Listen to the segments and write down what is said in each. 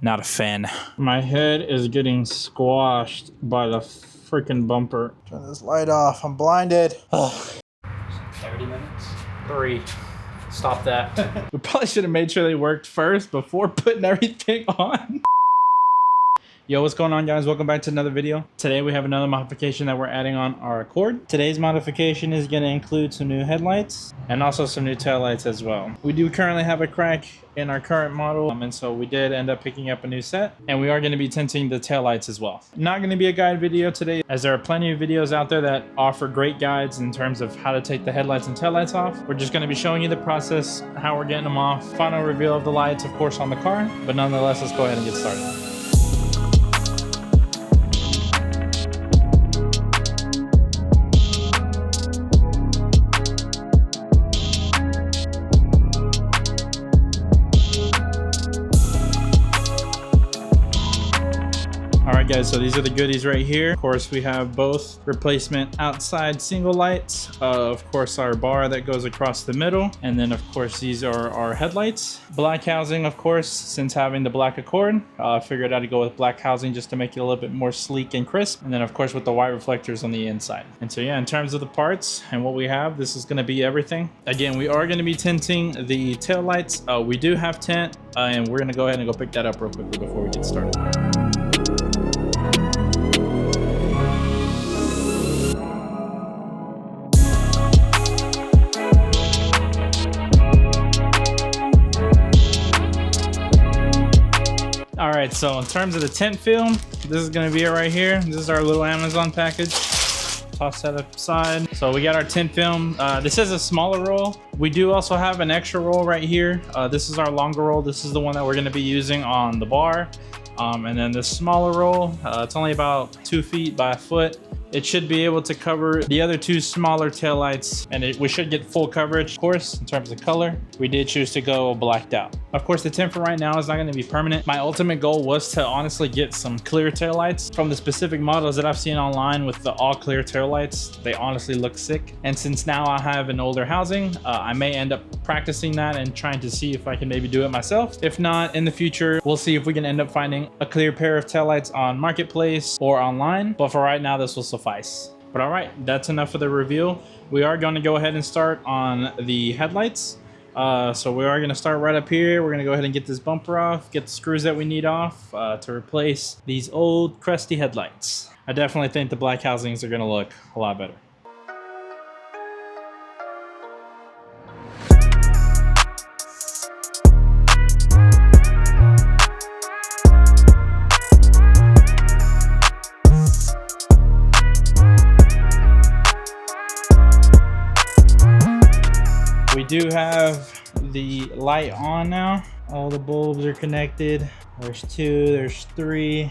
Not a fan. My head is getting squashed by the freaking bumper. Turn this light off. I'm blinded. 30 minutes? 3. Stop that. We probably should have made sure they worked first before putting everything on. Yo, what's going on, guys? Welcome back to another video. Today we have another modification that we're adding on our Accord. Today's modification is going to include some new headlights and also some new taillights as well. We do currently have a crack in our current model, and so we did end up picking up a new set, and we are going to be tinting the taillights as well. Not going to be a guide video today, as there are plenty of videos out there that offer great guides in terms of how to take the headlights and taillights off. We're just going to be showing you the process, how we're getting them off, final reveal of the lights, of course, on the car, but nonetheless, let's go ahead and get started. Alright guys, so these are the goodies right here. Of course, we have both replacement outside single lights, of course our bar that goes across the middle, and then of course these are our headlights. Black housing, of course, since having the black Accord, figured out to go with black housing just to make it a little bit more sleek and crisp, and then of course with the white reflectors on the inside. And so yeah, in terms of the parts and what we have, this is going to be everything. Again, we are going to be tinting the tail lights. We do have tint, and we're going to go ahead and go pick that up real quickly before we get started. All right, so in terms of the tint film, this is gonna be it right here. This is our little Amazon package. Toss that aside. So we got our tint film. This is a smaller roll. We do also have an extra roll right here. This is our longer roll. This is the one that we're gonna be using on the bar. And then this smaller roll, it's only about 2 feet by a foot. It should be able to cover the other two smaller taillights, and we should get full coverage, of course, in terms of color. We did choose to go blacked out. Of course, the tint for right now is not going to be permanent. My ultimate goal was to honestly get some clear taillights. From the specific models that I've seen online with the all clear taillights, they honestly look sick. And since now I have an older housing, I may end up practicing that and trying to see if I can maybe do it myself. If not, in the future, we'll see if we can end up finding a clear pair of taillights on Marketplace or online. But for right now, this will suffice. But all right, that's enough for the reveal. We are going to go ahead and start on the headlights. So we are going to start right up here. We're going to go ahead and get this bumper off, get the screws that we need off to replace these old crusty headlights. I definitely think the black housings are going to look a lot better. We do have the light on now. All the bulbs are connected. There's 2, there's 3,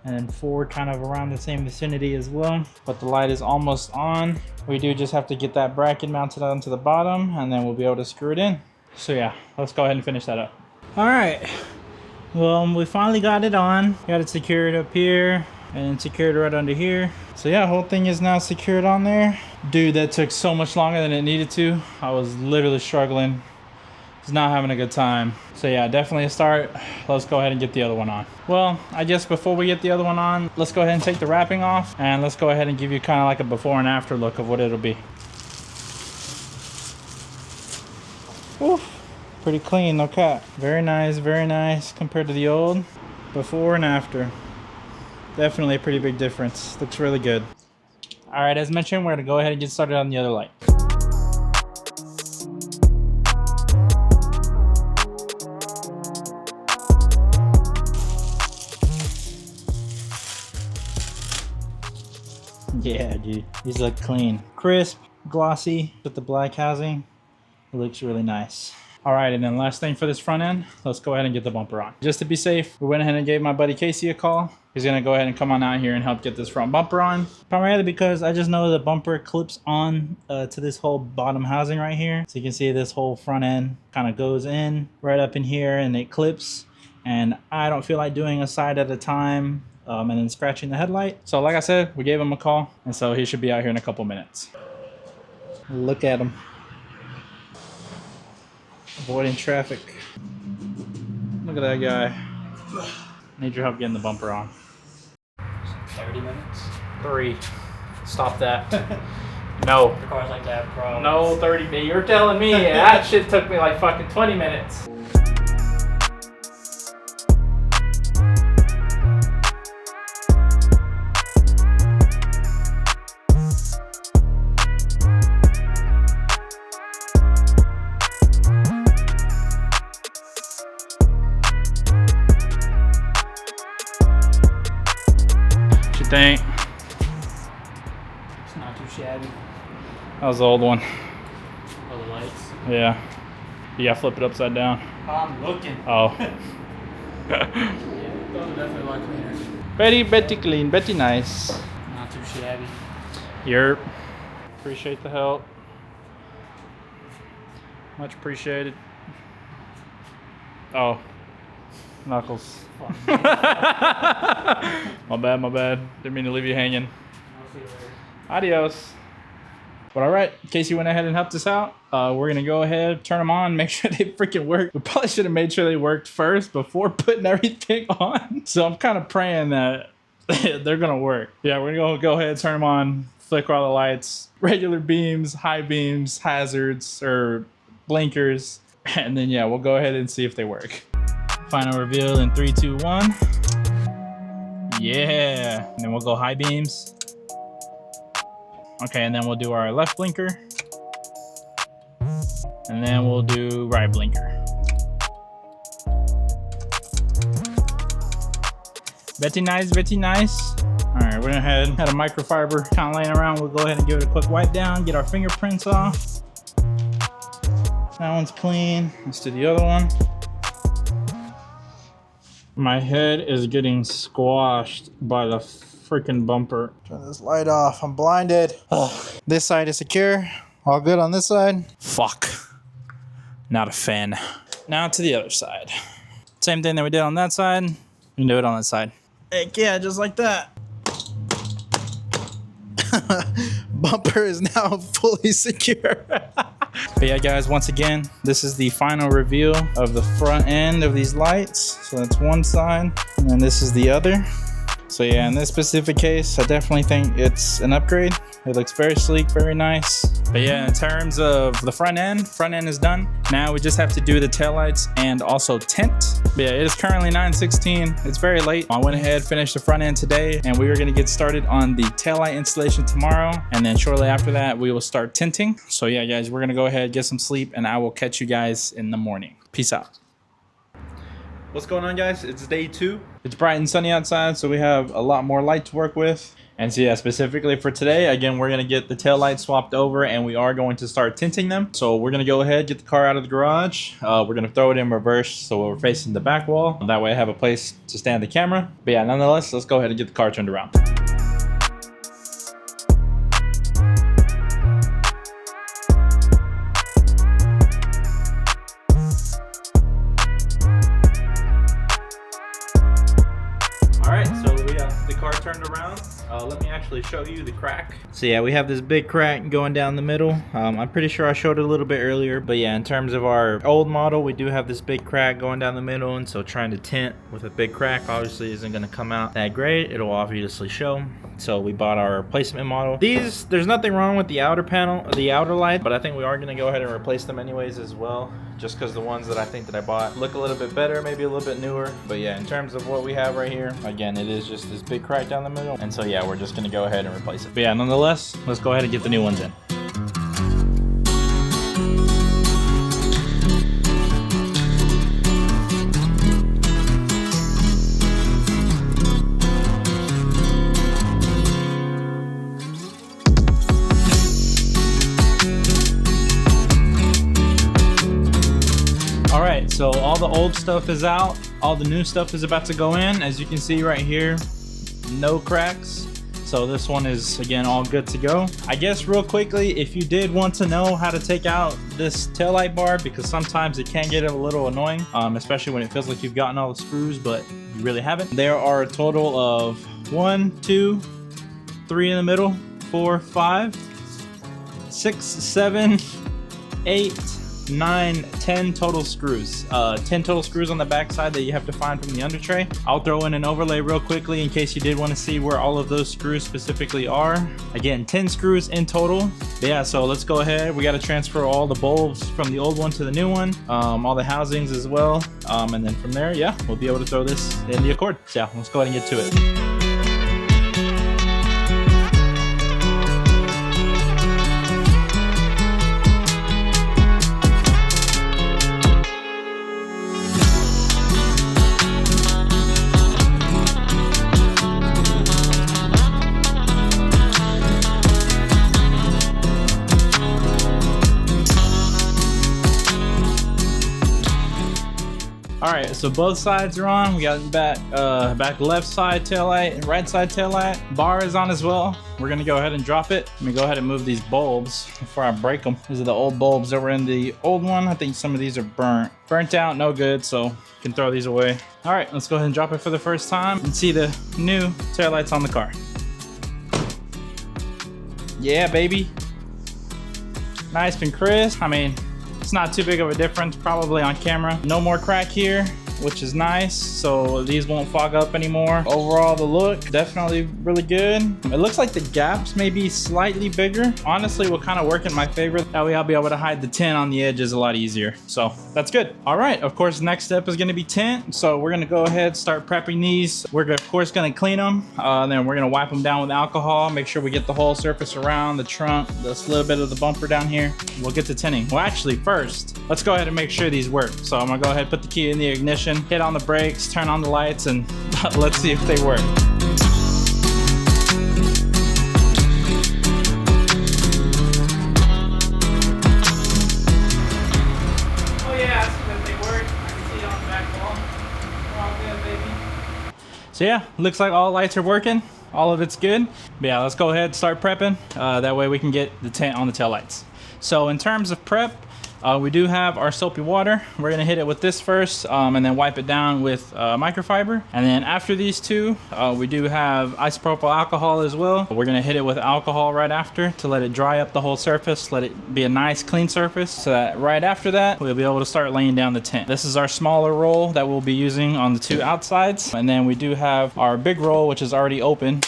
and then 4 kind of around the same vicinity as well. But the light is almost on. We do just have to get that bracket mounted onto the bottom, and then we'll be able to screw it in. So yeah, let's go ahead and finish that up. All right, well, we finally got it on. Got it secured up here and secured right under here. So yeah, whole thing is now secured on there. Dude, that took so much longer than it needed to. I was literally struggling. Was not having a good time. So yeah, definitely a start. Let's go ahead and get the other one on. Well, I guess before we get the other one on, let's go ahead and take the wrapping off, and let's go ahead and give you kind of like a before and after look of what it'll be. Oof, pretty clean, no cap. Very nice compared to the old. Before and after. Definitely a pretty big difference. Looks really good. All right, as mentioned, we're gonna go ahead and get started on the other light. Yeah, dude, these look clean. Crisp, glossy, with the black housing. It looks really nice. All right, and then last thing for this front end, let's go ahead and get the bumper on. Just to be safe, we went ahead and gave my buddy Casey a call. He's gonna go ahead and come on out here and help get this front bumper on. Primarily because I just know the bumper clips on to this whole bottom housing right here. So you can see this whole front end kind of goes in right up in here and it clips. And I don't feel like doing a side at a time and then scratching the headlight. So like I said, we gave him a call, and so he should be out here in a couple minutes. Look at him. Avoiding traffic. Look at that guy. Need your help getting the bumper on. 30 minutes. 3. Stop that. No. The cars like that, bro. No, 30 minutes. You're telling me that shit took me like fucking 20 minutes. What you think? It's not too shabby. That was the old one. Oh, the lights. Yeah. You gotta flip it upside down. I'm looking. Oh. Yeah, those are definitely a lot cleaner. Betty clean, Betty nice. Not too shabby. Yerp. Appreciate the help. Much appreciated. Oh. Knuckles. My bad. Didn't mean to leave you hanging. I'll see you later. Adios. But alright, Casey went ahead and helped us out. We're gonna go ahead, turn them on, make sure they freaking work. We probably should have made sure they worked first before putting everything on. So I'm kind of praying that they're gonna work. Yeah, we're gonna go ahead, turn them on, flicker all the lights, regular beams, high beams, hazards, or blinkers. And then yeah, we'll go ahead and see if they work. Final reveal in 3, 2, 1. Yeah, and then we'll go high beams. Okay, and then we'll do our left blinker. And then we'll do right blinker. Betty nice, Betty nice. All right, we're gonna head, had a microfiber kind of laying around. We'll go ahead and give it a quick wipe down, get our fingerprints off. That one's clean. Let's do the other one. My head is getting squashed by the freaking bumper. Turn this light off. I'm blinded. Ugh. This side is secure. All good on this side. Fuck. Not a fan. Now to the other side. Same thing that we did on that side. We can do it on that side. Heck yeah, just like that. Bumper is now fully secure. But yeah, guys, once again, this is the final reveal of the front end of these lights. So that's one side, and then this is the other. So yeah, in this specific case, I definitely think it's an upgrade. It looks very sleek, very nice. But yeah, in terms of the front end is done. Now we just have to do the taillights and also tint. But yeah, it is currently 9:16. It's very late. I went ahead, finished the front end today, and we are gonna get started on the taillight installation tomorrow. And then shortly after that, we will start tinting. So yeah, guys, we're gonna go ahead, get some sleep, and I will catch you guys in the morning. Peace out. What's going on, guys? It's day 2. It's bright and sunny outside, so we have a lot more light to work with. And so yeah, specifically for today, again, we're gonna get the tail lights swapped over and we are going to start tinting them. So we're gonna go ahead, get the car out of the garage. We're gonna throw it in reverse so we're facing the back wall. That way I have a place to stand the camera. But yeah, nonetheless, let's go ahead and get the car turned around. Turned around. Let me actually show you the crack. So yeah, we have this big crack going down the middle. I'm pretty sure I showed it a little bit earlier, but yeah, in terms of our old model, we do have this big crack going down the middle, and so trying to tint with a big crack obviously isn't going to come out that great. It'll obviously show. So we bought our replacement model. There's nothing wrong with the outer panel, the outer light, but I think we are going to go ahead and replace them anyways as well, just because the ones that I think that I bought look a little bit better, maybe a little bit newer. But yeah, in terms of what we have right here, again, it is just this big crack down the middle, and so yeah, we're just going to go ahead and replace it. But yeah, nonetheless, let's go ahead and get the new ones in. Alright, so all the old stuff is out, all the new stuff is about to go in. As you can see right here, no cracks. So this one is, again, all good to go. I guess real quickly, if you did want to know how to take out this taillight bar, because sometimes it can get a little annoying, especially when it feels like you've gotten all the screws, but you really haven't. There are a total of 1, 2, 3 in the middle, 4, 5, 6, 7, 8, 10 total screws. 10 total screws on the back side that you have to find from the under tray. I'll throw in an overlay real quickly in case you did want to see where all of those screws specifically are. Again, 10 screws in total. But yeah, so let's go ahead. We got to transfer all the bulbs from the old one to the new one, all the housings as well. And then from there, yeah, we'll be able to throw this in the Accord. So yeah, let's go ahead and get to it. All right, so both sides are on. We got back left side taillight and right side taillight. Bar is on as well. We're gonna go ahead and drop it. Let me go ahead and move these bulbs before I break them. These are the old bulbs that were in the old one. I think some of these are burnt out, no good, so you can throw these away. All right, let's go ahead and drop it for the first time and see the new taillights on the car. Yeah, baby. Nice and crisp. I mean, it's not too big of a difference probably on camera. No more crack here, which is nice, so these won't fog up anymore. Overall, the look definitely really good. It looks like the gaps may be slightly bigger. Honestly, will kind of work in my favor. That way I'll be able to hide the tint on the edges a lot easier, so that's good. All right, of course, next step is going to be tint, so we're going to go ahead, start prepping these. We're of course going to clean them, then we're going to wipe them down with alcohol, make sure we get the whole surface around the trunk, this little bit of the bumper down here. We'll get to tinting. Well, actually, first, let's go ahead and make sure these work. So I'm going to go ahead and put the key in the ignition, hit on the brakes, turn on the lights, and let's see if they work. Oh yeah, I see that they work. I can see it on the back wall. We're all good, baby. So yeah, looks like all lights are working. All of it's good. But yeah, let's go ahead and start prepping. That way we can get the tint on the taillights. So in terms of prep, we do have our soapy water. We're gonna hit it with this first and then wipe it down with microfiber. And then after these two, we do have isopropyl alcohol as well. We're gonna hit it with alcohol right after to let it dry up the whole surface, let it be a nice clean surface, so that right after that, we'll be able to start laying down the tint. This is our smaller roll that we'll be using on the two outsides. And then we do have our big roll, which is already open.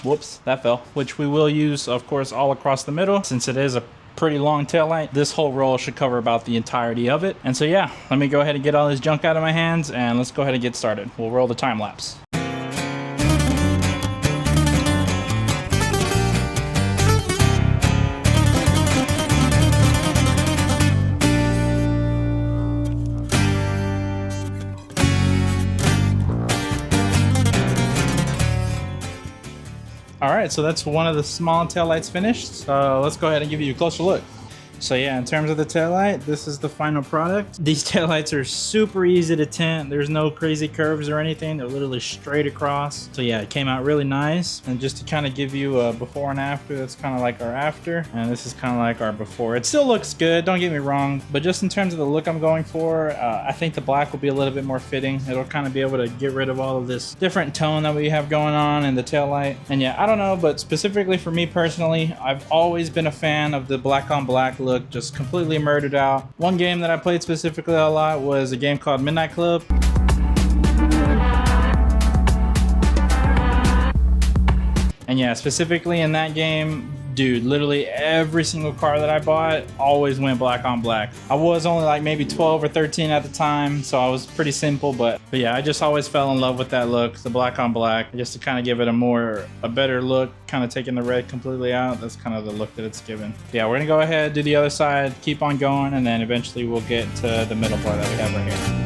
Whoops, that fell. Which we will use, of course, all across the middle, since it is a pretty long tail light. This whole roll should cover about the entirety of it. And so yeah, let me go ahead and get all this junk out of my hands and let's go ahead and get started. We'll roll the time lapse. All right, so that's one of the small taillights finished. So let's go ahead and give you a closer look. So yeah, in terms of the taillight, this is the final product. These taillights are super easy to tint. There's no crazy curves or anything. They're literally straight across. So yeah, it came out really nice. And just to kind of give you a before and after, that's kind of like our after. And this is kind of like our before. It still looks good, don't get me wrong. But just in terms of the look I'm going for, I think the black will be a little bit more fitting. It'll kind of be able to get rid of all of this different tone that we have going on in the taillight. And yeah, I don't know, but specifically for me personally, I've always been a fan of the black on black look, just completely murdered out. One game that I played specifically a lot was a game called Midnight Club. And yeah, specifically in that game, dude, literally every single car that I bought always went black on black. I was only like maybe 12 or 13 at the time, so I was pretty simple, but yeah, I just always fell in love with that look, the black on black, just to kind of give it a better look, kind of taking the red completely out. That's kind of the look that it's given. Yeah, we're gonna go ahead, do the other side, keep on going, and then eventually we'll get to the middle part that we have right here.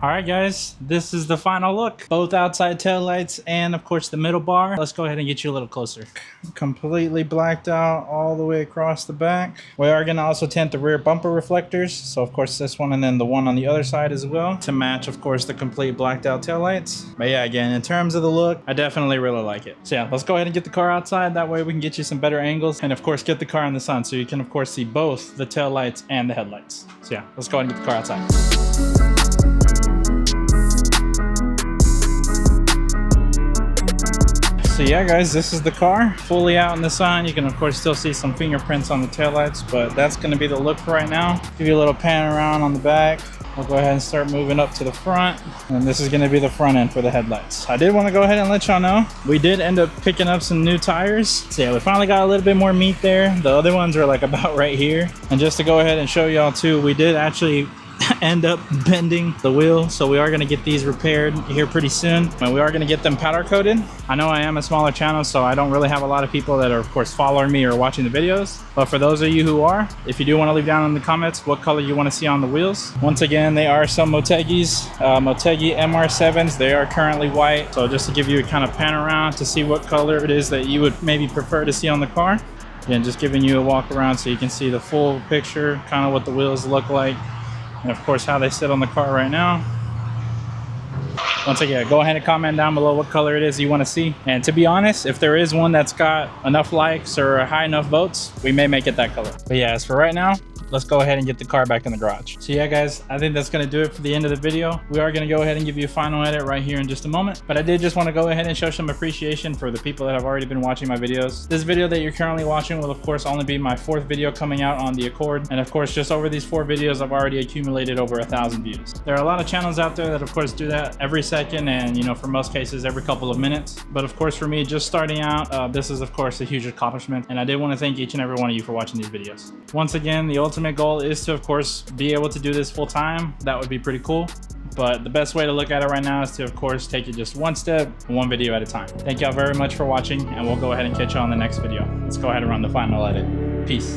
All right, guys, this is the final look. Both outside taillights and of course the middle bar. Let's go ahead and get you a little closer. Completely blacked out all the way across the back. We are gonna also tint the rear bumper reflectors. So of course this one and then the one on the other side as well to match of course the complete blacked out taillights. But yeah, again, in terms of the look, I definitely really like it. So yeah, let's go ahead and get the car outside. That way we can get you some better angles and of course get the car in the sun so you can of course see both the taillights and the headlights. So yeah, let's go ahead and get the car outside. So yeah, guys, this is the car fully out in the sun. You can of course still see some fingerprints on the taillights, but that's going to be the look for right now. Give you a little pan around on the back. We'll go ahead and start moving up to the front, and this is going to be the front end for the headlights. I did want to go ahead and let y'all know we did end up picking up some new tires. So yeah, we finally got a little bit more meat there. The other ones are like about right here. And just to go ahead and show y'all too, we did actually end up bending the wheel, so we are going to get these repaired here pretty soon, and we are going to get them powder coated. I know I am a smaller channel, so I don't really have a lot of people that are of course following me or watching the videos, but for those of you who are, if you do want to leave down in the comments what color you want to see on the wheels. Once again, they are some Motegi's Motegi MR7s. They are currently white, so just to give you a kind of pan around to see what color it is that you would maybe prefer to see on the car. Again, just giving you a walk around so you can see the full picture, kind of what the wheels look like, and of course how they sit on the car right now. Once again, go ahead and comment down below what color it is you want to see. And to be honest, if there is one that's got enough likes or high enough votes, we may make it that color. But yeah, as for right now, let's go ahead and get the car back in the garage. So yeah, guys, I think that's going to do it for the end of the video. We are going to go ahead and give you a final edit right here in just a moment. But I did just want to go ahead and show some appreciation for the people that have already been watching my videos. This video that you're currently watching will of course only be my 4th video coming out on the Accord. And of course, just over these 4 videos, I've already accumulated over 1,000 views. There are a lot of channels out there that of course do that every second and, you know, for most cases every couple of minutes. But of course for me, just starting out, this is of course a huge accomplishment. And I did want to thank each and every one of you for watching these videos. Once again, the ultimate goal is to of course be able to do this full time. That would be pretty cool, but the best way to look at it right now is to of course take it just one step, one video at a time. Thank y'all very much for watching, and we'll go ahead and catch you on the next video. Let's go ahead and run the final edit. Peace.